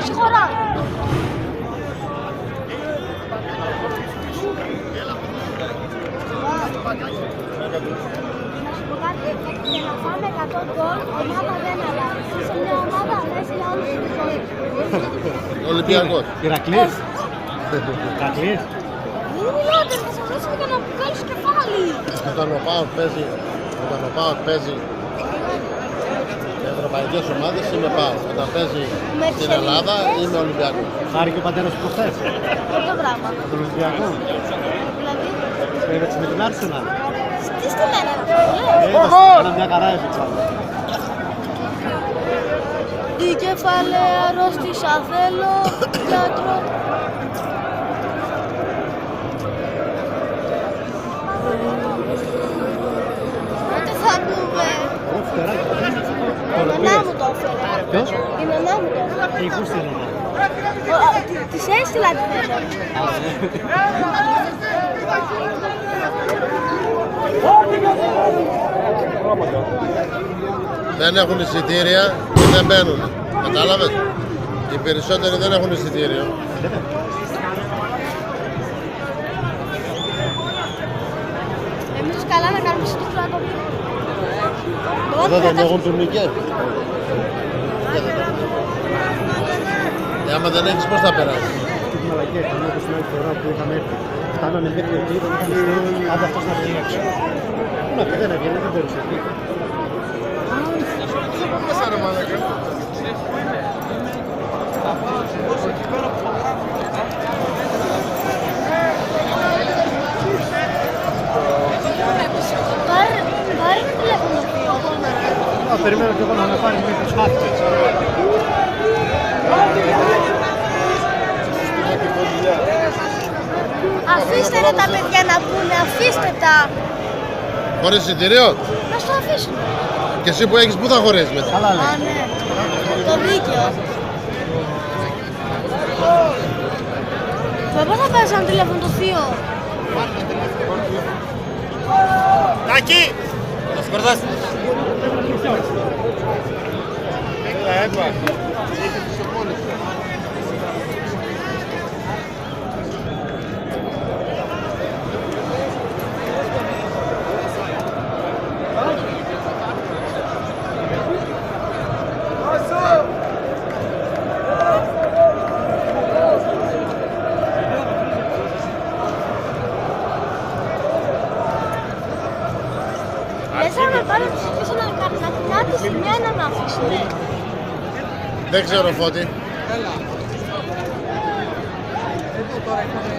συγχωρά. Να σου πω κάτι, για να φάμε 100 γκολ, ομάδα δεν αλλάζει. Σε μια ομάδα παίζει για όλους τους γκολ. Ολυμπιακός. Ηρακλής. Ηρακλής. Δεν μιλάτε, θα σας δώσω και να βγάλω στο κεφάλι. Όταν ο ΠΑΟΚ παίζει σε ευρωπαϊκές ομάδες είμαι ΠΑΟΚ. Όταν παίζει στην Ελλάδα είμαι Ολυμπιακός. Χάρη και ο πατέρας του προχθές. Αυτό πράγμα. Τον Ολυμπιακό. Δηλαδή, Πέρασε με την Arsenal. τι στη μέρα να το λέει. Κάνα μια καρά έπαιξα. Η κεφαλαία αρρώστησα θέλω γιατρό. Πότε θα πούμε. Ω, φτεράκι. Η νονά μου το έφερε. Ποιος? Η νονά μου το έφερε. Τι πού στείλω. Της έστειλα τη θέση. Δεν έχουν εισιτήρια και δεν μπαίνουν. Κατάλαβες. Οι περισσότεροι δεν έχουν εισιτήριο. Εμείς καλά να κάνουμε εισιτήριο άτομο. Εδώ δεν έχουν τουρνικέ. Άμα δεν έχεις πώς θα περάσεις. Την μαλακία ήταν όπως την άλλη φορά που είχαμε έρθει. Φτάναμε μέχρι εκεί, δεν είχαμε στείλει, άντε αυτός να βγει έξω. Πού να πει, δεν έβγαινε, δεν μπορούσε. Πάρε τηλέφωνο. Περιμένω και εγώ να με πάρει μέχρι τους χάθηκες. Αφήστε ρε τα παιδιά να πούνε, αφήστε τα. Χωρίς εισιτήριο. Να στο αφήσουν. Και εσύ που έχεις, πού θα χωρέσεις μετά. Καλά Α, λέει. ναι. Το δίκαιο. Παπά θα πάρεις ένα τηλέφωνο το θείο. Τάκη! Θα σκορδάς. Λες να με πάρει τους αφήσω να κάτι σημεία να με αφήσουνε. Δεν ξέρω Φώτη. Έλα. Εδώ τώρα έχουμε